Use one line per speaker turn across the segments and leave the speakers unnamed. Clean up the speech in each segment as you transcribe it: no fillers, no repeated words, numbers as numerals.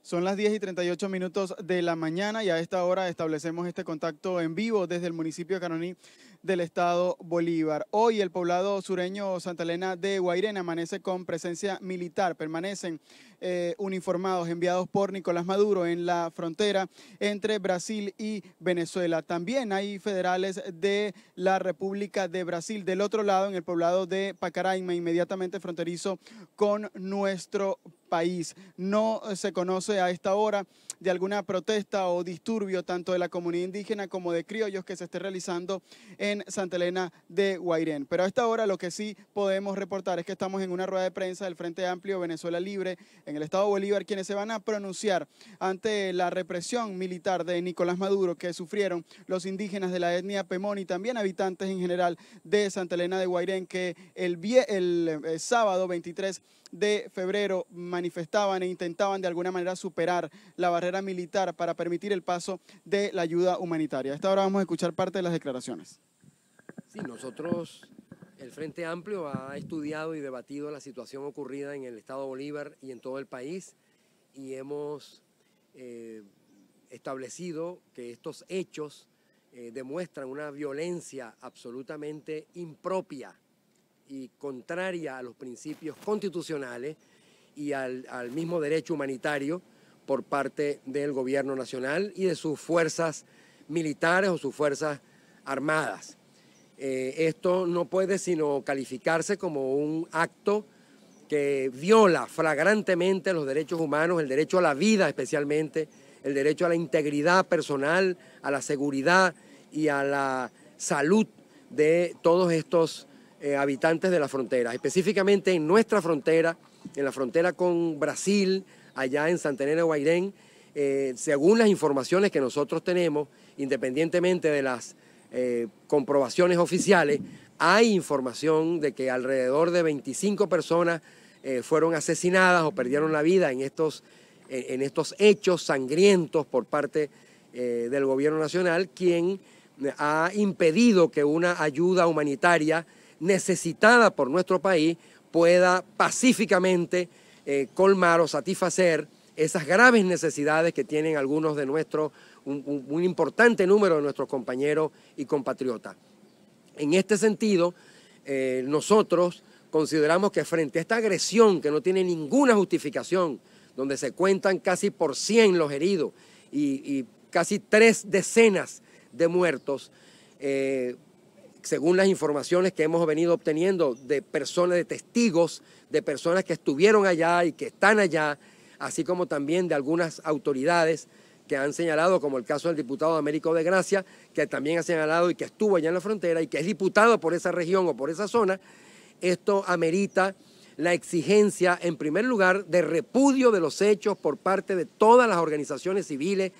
Son las 10:38 de la mañana y a esta hora establecemos este contacto en vivo desde el municipio de Caroní del estado Bolívar. Hoy el poblado sureño Santa Elena de Guairén amanece con presencia militar. Permanecen uniformados enviados por Nicolás Maduro en la frontera entre Brasil y Venezuela. También hay federales de la República de Brasil del otro lado, en el poblado de Pacaraima, inmediatamente fronterizo con nuestro país. No se conoce a esta hora de alguna protesta o disturbio tanto de la comunidad indígena como de criollos que se esté realizando en Santa Elena de Guairén. Pero a esta hora lo que sí podemos reportar es que estamos en una rueda de prensa del Frente Amplio Venezuela Libre en el estado Bolívar, quienes se van a pronunciar ante la represión militar de Nicolás Maduro que sufrieron los indígenas de la etnia Pemón y también habitantes en general de Santa Elena de Guairén, que el sábado 23 de febrero manifestaban e intentaban de alguna manera superar la barrera militar para permitir el paso de la ayuda humanitaria. A esta hora vamos a escuchar parte de las declaraciones.
Sí, nosotros, el Frente Amplio, ha estudiado y debatido la situación ocurrida en el estado Bolívar y en todo el país y hemos establecido que estos hechos demuestran una violencia absolutamente impropia y contraria a los principios constitucionales y al mismo derecho humanitario por parte del gobierno nacional y de sus fuerzas militares o sus fuerzas armadas. Esto no puede sino calificarse como un acto que viola flagrantemente los derechos humanos, el derecho a la vida especialmente, el derecho a la integridad personal, a la seguridad y a la salud de todos estos habitantes de la frontera, específicamente en nuestra frontera, en la frontera con Brasil, allá en Santa Elena de Guairén. Según las informaciones que nosotros tenemos, independientemente de las comprobaciones oficiales, hay información de que alrededor de 25 personas fueron asesinadas o perdieron la vida en estos hechos sangrientos por parte del gobierno nacional, quien ha impedido que una ayuda humanitaria necesitada por nuestro país pueda pacíficamente colmar o satisfacer esas graves necesidades que tienen algunos de un importante número de nuestros compañeros y compatriotas. En este sentido, nosotros consideramos que frente a esta agresión que no tiene ninguna justificación, donde se cuentan casi por 100 los heridos y casi 3 decenas de muertos, según las informaciones que hemos venido obteniendo de personas, de testigos, de personas que estuvieron allá y que están allá, así como también de algunas autoridades que han señalado, como el caso del diputado Américo de Gracia, que también ha señalado y que estuvo allá en la frontera y que es diputado por esa región o por esa zona. Esto amerita la exigencia, en primer lugar, de repudio de los hechos por parte de todas las organizaciones civiles,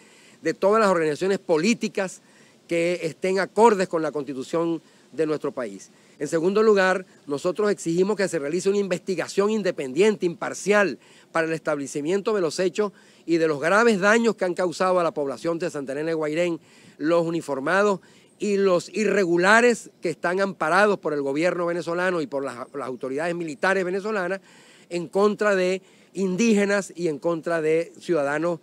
de todas las organizaciones políticas que estén acordes con la Constitución de nuestro país. En segundo lugar, nosotros exigimos que se realice una investigación independiente, imparcial, para el establecimiento de los hechos y de los graves daños que han causado a la población de Santa Elena de Guairén, los uniformados y los irregulares que están amparados por el gobierno venezolano y por las autoridades militares venezolanas en contra de indígenas y en contra de ciudadanos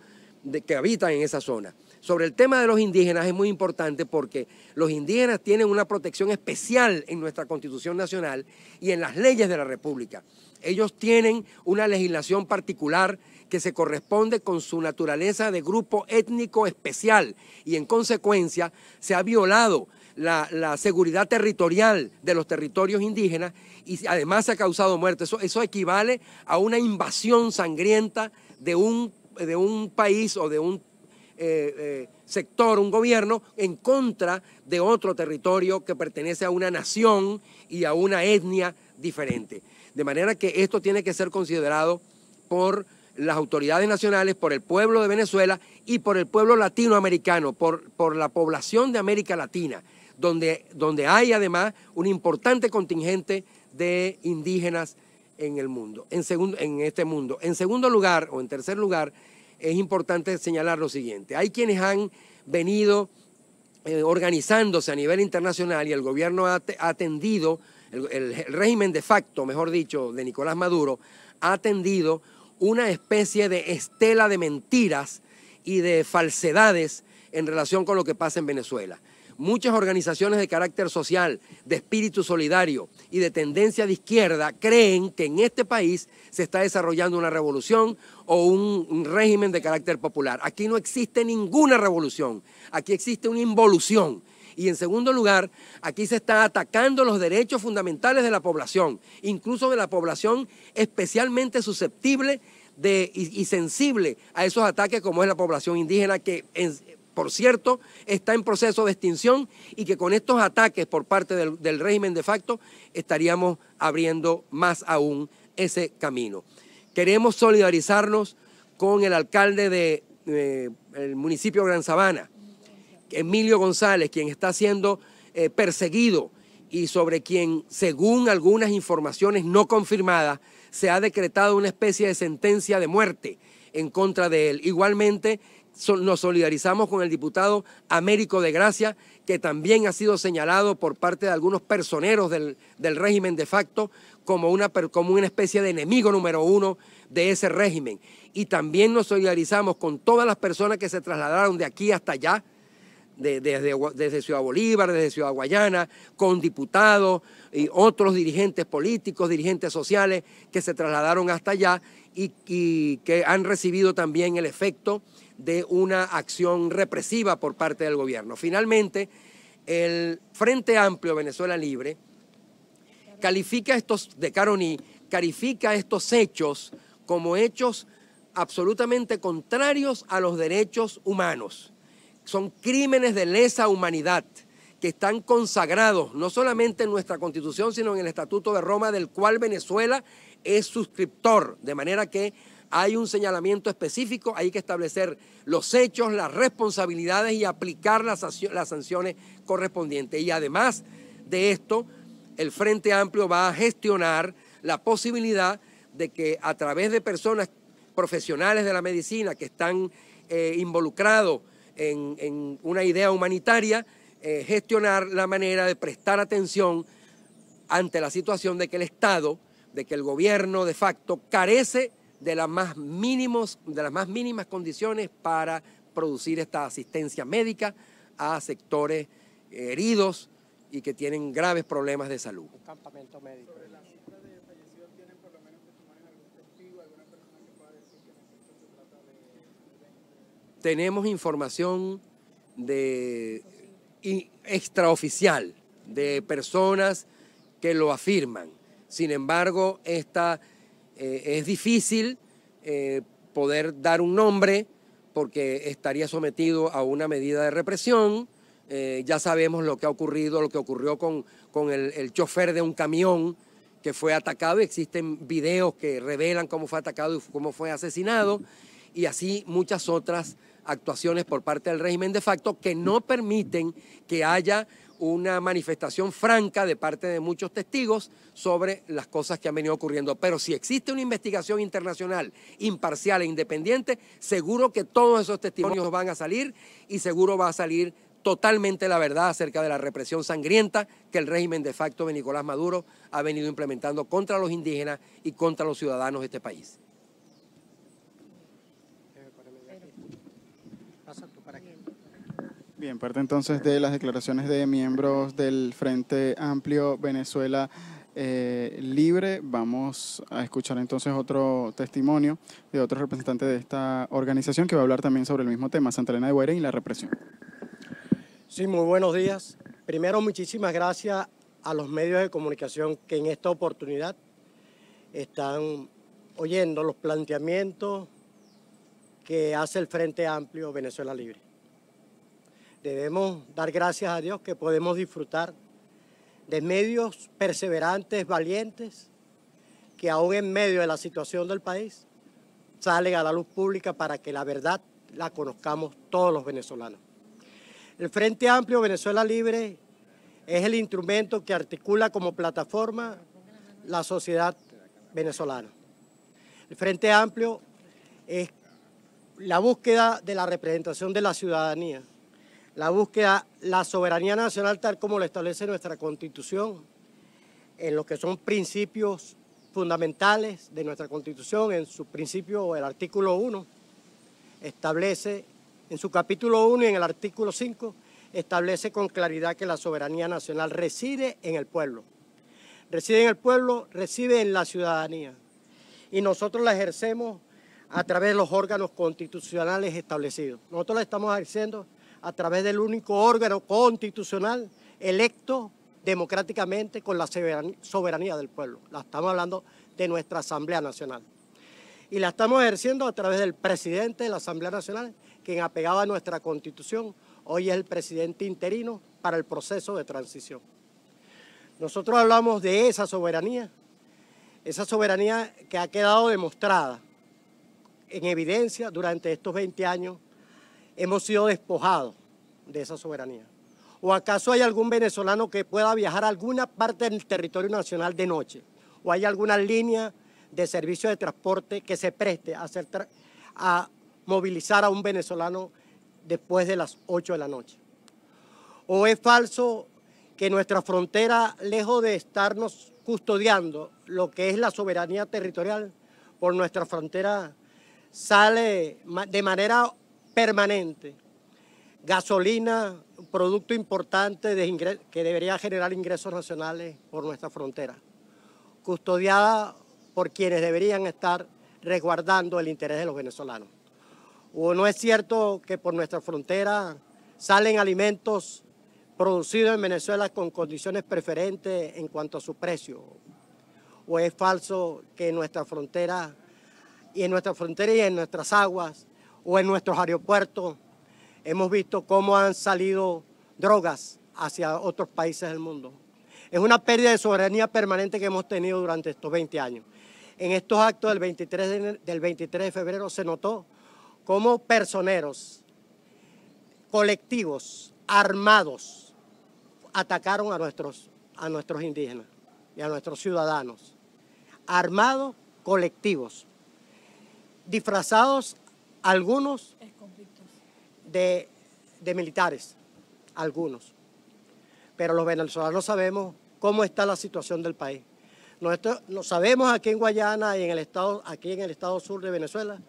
que habitan en esa zona. Sobre el tema de los indígenas es muy importante porque los indígenas tienen una protección especial en nuestra Constitución Nacional y en las leyes de la República. Ellos tienen una legislación particular que se corresponde con su naturaleza de grupo étnico especial y en consecuencia se ha violado la seguridad territorial de los territorios indígenas y además se ha causado muerte. Eso equivale a una invasión sangrienta de un país o de un sector, un gobierno, en contra de otro territorio que pertenece a una nación y a una etnia diferente. De manera que esto tiene que ser considerado por las autoridades nacionales, por el pueblo de Venezuela y por el pueblo latinoamericano, por la población de América Latina, donde hay además un importante contingente de indígenas en el mundo, en este mundo. En segundo lugar, o en tercer lugar, es importante señalar lo siguiente. Hay quienes han venido organizándose a nivel internacional y el gobierno ha atendido, el régimen de facto, mejor dicho, de Nicolás Maduro, ha atendido una especie de estela de mentiras y de falsedades en relación con lo que pasa en Venezuela. Muchas organizaciones de carácter social, de espíritu solidario y de tendencia de izquierda creen que en este país se está desarrollando una revolución o un régimen de carácter popular. Aquí no existe ninguna revolución, aquí existe una involución. Y en segundo lugar, aquí se está atacando los derechos fundamentales de la población, incluso de la población especialmente susceptible y sensible a esos ataques como es la población indígena que, por cierto, está en proceso de extinción y que con estos ataques por parte del régimen de facto estaríamos abriendo más aún ese camino. Queremos solidarizarnos con el alcalde del municipio de Gran Sabana, Emilio González, quien está siendo perseguido y sobre quien, según algunas informaciones no confirmadas, se ha decretado una especie de sentencia de muerte en contra de él. Igualmente, nos solidarizamos con el diputado Américo de Gracia, que también ha sido señalado por parte de algunos personeros del régimen de facto como una especie de enemigo número uno de ese régimen. Y también nos solidarizamos con todas las personas que se trasladaron de aquí hasta allá, desde Ciudad Bolívar, desde Ciudad Guayana, con diputados y otros dirigentes políticos, dirigentes sociales que se trasladaron hasta allá y que han recibido también el efecto de una acción represiva por parte del gobierno. Finalmente, el Frente Amplio Venezuela Libre califica califica estos hechos como hechos absolutamente contrarios a los derechos humanos. Son crímenes de lesa humanidad que están consagrados no solamente en nuestra Constitución, sino en el Estatuto de Roma, del cual Venezuela es suscriptor, de manera que hay un señalamiento específico, hay que establecer los hechos, las responsabilidades y aplicar las sanciones correspondientes. Y además de esto, el Frente Amplio va a gestionar la posibilidad de que a través de personas profesionales de la medicina que están involucrados en una idea humanitaria, gestionar la manera de prestar atención ante la situación de que el Estado, de que el gobierno de facto carece de las más mínimas condiciones para producir esta asistencia médica a sectores heridos y que tienen graves problemas de salud.
Un campamento médico.
Sobre la cifra de fallecidos, ¿tienen por lo menos que tomar algún testigo, alguna persona que pueda decir que en efecto se trata de...
Tenemos información extraoficial de personas que lo afirman. Sin embargo, es difícil poder dar un nombre porque estaría sometido a una medida de represión. Ya sabemos lo que ha ocurrido, lo que ocurrió con el chofer de un camión que fue atacado. Existen videos que revelan cómo fue atacado y cómo fue asesinado, y así muchas otras actuaciones por parte del régimen de facto que no permiten que haya una manifestación franca de parte de muchos testigos sobre las cosas que han venido ocurriendo. Pero si existe una investigación internacional imparcial e independiente, seguro que todos esos testimonios van a salir y seguro va a salir totalmente la verdad acerca de la represión sangrienta que el régimen de facto de Nicolás Maduro ha venido implementando contra los indígenas y contra los ciudadanos de este país.
Bien, parte entonces de las declaraciones de miembros del Frente Amplio Venezuela Libre. Vamos a escuchar entonces otro testimonio de otro representante de esta organización que va a hablar también sobre el mismo tema, Santa Elena de Guairén y la represión.
Sí, muy buenos días. Primero, muchísimas gracias a los medios de comunicación que en esta oportunidad están oyendo los planteamientos que hace el Frente Amplio Venezuela Libre. Debemos dar gracias a Dios que podemos disfrutar de medios perseverantes, valientes, que aún en medio de la situación del país salen a la luz pública para que la verdad la conozcamos todos los venezolanos. El Frente Amplio Venezuela Libre es el instrumento que articula como plataforma la sociedad venezolana. El Frente Amplio es la búsqueda de la representación de la ciudadanía, la búsqueda, la soberanía nacional tal como lo establece nuestra Constitución, en lo que son principios fundamentales de nuestra Constitución, en su principio, el artículo 1, establece, en su capítulo 1 y en el artículo 5, establece con claridad que la soberanía nacional reside en el pueblo. Reside en el pueblo, reside en la ciudadanía. Y nosotros la ejercemos a través de los órganos constitucionales establecidos. Nosotros la estamos ejerciendo a través del único órgano constitucional electo democráticamente con la soberanía del pueblo. La estamos hablando de nuestra Asamblea Nacional. Y la estamos ejerciendo a través del presidente de la Asamblea Nacional, quien apegado a nuestra Constitución, hoy es el presidente interino para el proceso de transición. Nosotros hablamos de esa soberanía que ha quedado demostrada en evidencia durante estos 20 años. Hemos sido despojados de esa soberanía. ¿O acaso hay algún venezolano que pueda viajar a alguna parte del territorio nacional de noche? ¿O hay alguna línea de servicio de transporte que se preste a movilizar a un venezolano después de las 8 de la noche? ¿O es falso que nuestra frontera, lejos de estarnos custodiando lo que es la soberanía territorial, por nuestra frontera sale de manera permanente gasolina, un producto importante que debería generar ingresos nacionales por nuestra frontera, custodiada por quienes deberían estar resguardando el interés de los venezolanos? ¿O no es cierto que por nuestra frontera salen alimentos producidos en Venezuela con condiciones preferentes en cuanto a su precio? ¿O es falso que en nuestra frontera y en nuestras aguas o en nuestros aeropuertos hemos visto cómo han salido drogas hacia otros países del mundo? Es una pérdida de soberanía permanente que hemos tenido durante estos 20 años. En estos actos del 23 de febrero se notó cómo personeros colectivos armados atacaron a nuestros indígenas y a nuestros ciudadanos. Armados colectivos, disfrazados algunos de militares, algunos. Pero los venezolanos sabemos cómo está la situación del país. Nosotros lo sabemos aquí en Guayana y aquí en el estado sur de Venezuela,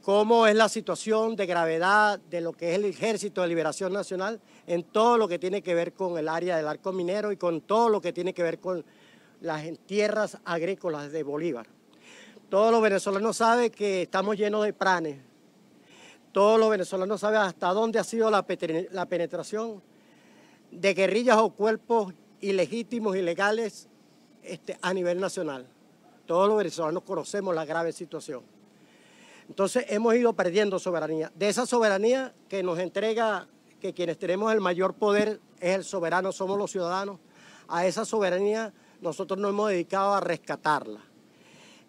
cómo es la situación de gravedad de lo que es el Ejército de Liberación Nacional en todo lo que tiene que ver con el área del arco minero y con todo lo que tiene que ver con las tierras agrícolas de Bolívar. Todos los venezolanos saben que estamos llenos de pranes. Todos los venezolanos saben hasta dónde ha sido la penetración de guerrillas o cuerpos ilegítimos, ilegales a nivel nacional. Todos los venezolanos conocemos la grave situación. Entonces hemos ido perdiendo soberanía. De esa soberanía que nos entrega, que quienes tenemos el mayor poder es el soberano, somos los ciudadanos, a esa soberanía nosotros nos hemos dedicado a rescatarla.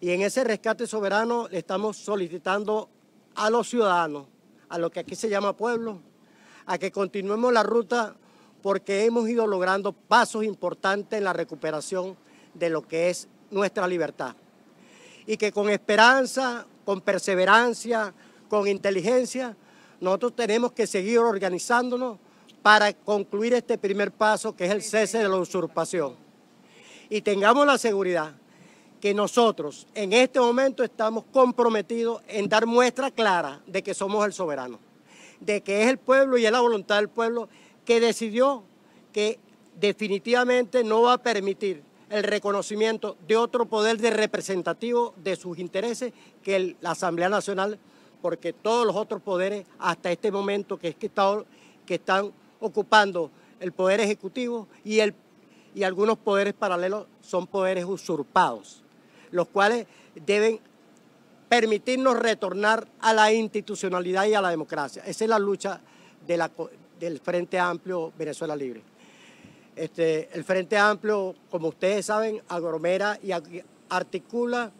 Y en ese rescate soberano le estamos solicitando a los ciudadanos, a lo que aquí se llama pueblo, a que continuemos la ruta porque hemos ido logrando pasos importantes en la recuperación de lo que es nuestra libertad. Y que con esperanza, con perseverancia, con inteligencia, nosotros tenemos que seguir organizándonos para concluir este primer paso que es el cese de la usurpación. Y tengamos la seguridad que nosotros en este momento estamos comprometidos en dar muestra clara de que somos el soberano, de que es el pueblo y es la voluntad del pueblo que decidió que definitivamente no va a permitir el reconocimiento de otro poder de representativo de sus intereses que la Asamblea Nacional, porque todos los otros poderes hasta este momento que están ocupando el Poder Ejecutivo y algunos poderes paralelos son poderes usurpados, los cuales deben permitirnos retornar a la institucionalidad y a la democracia. Esa es la lucha del Frente Amplio Venezuela Libre. El Frente Amplio, como ustedes saben, aglomera y articula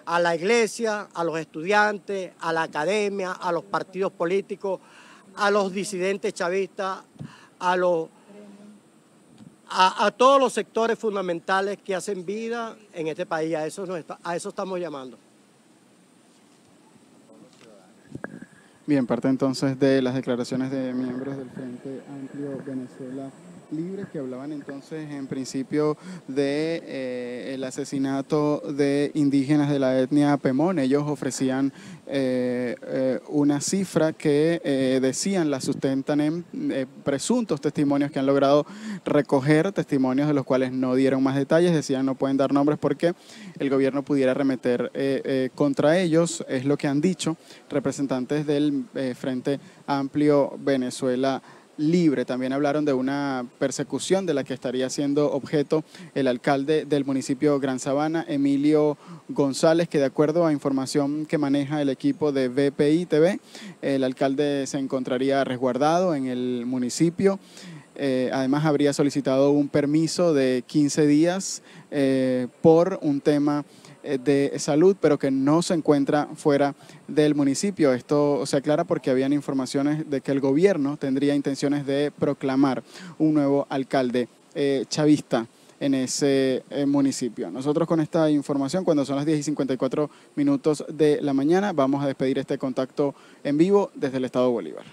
a la iglesia, a los estudiantes, a la academia, a los partidos políticos, a los disidentes chavistas, a todos los sectores fundamentales que hacen vida en este país. A eso estamos llamando.
Bien, parte entonces de las declaraciones de miembros del Frente Amplio Venezuela Libre, que hablaban entonces en principio de el asesinato de indígenas de la etnia Pemón. Ellos ofrecían una cifra que decían la sustentan en presuntos testimonios que han logrado recoger, testimonios de los cuales no dieron más detalles, decían no pueden dar nombres porque el gobierno pudiera arremeter contra ellos, es lo que han dicho representantes del Frente Amplio Venezuela Libre. También hablaron de una persecución de la que estaría siendo objeto el alcalde del municipio Gran Sabana, Emilio González, que de acuerdo a información que maneja el equipo de VPI TV, el alcalde se encontraría resguardado en el municipio. Además habría solicitado un permiso de 15 días por un tema de salud, pero que no se encuentra fuera del municipio. Esto se aclara porque habían informaciones de que el gobierno tendría intenciones de proclamar un nuevo alcalde chavista en ese municipio. Nosotros con esta información, cuando son las 10:54 de la mañana, vamos a despedir este contacto en vivo desde el Estado Bolívar.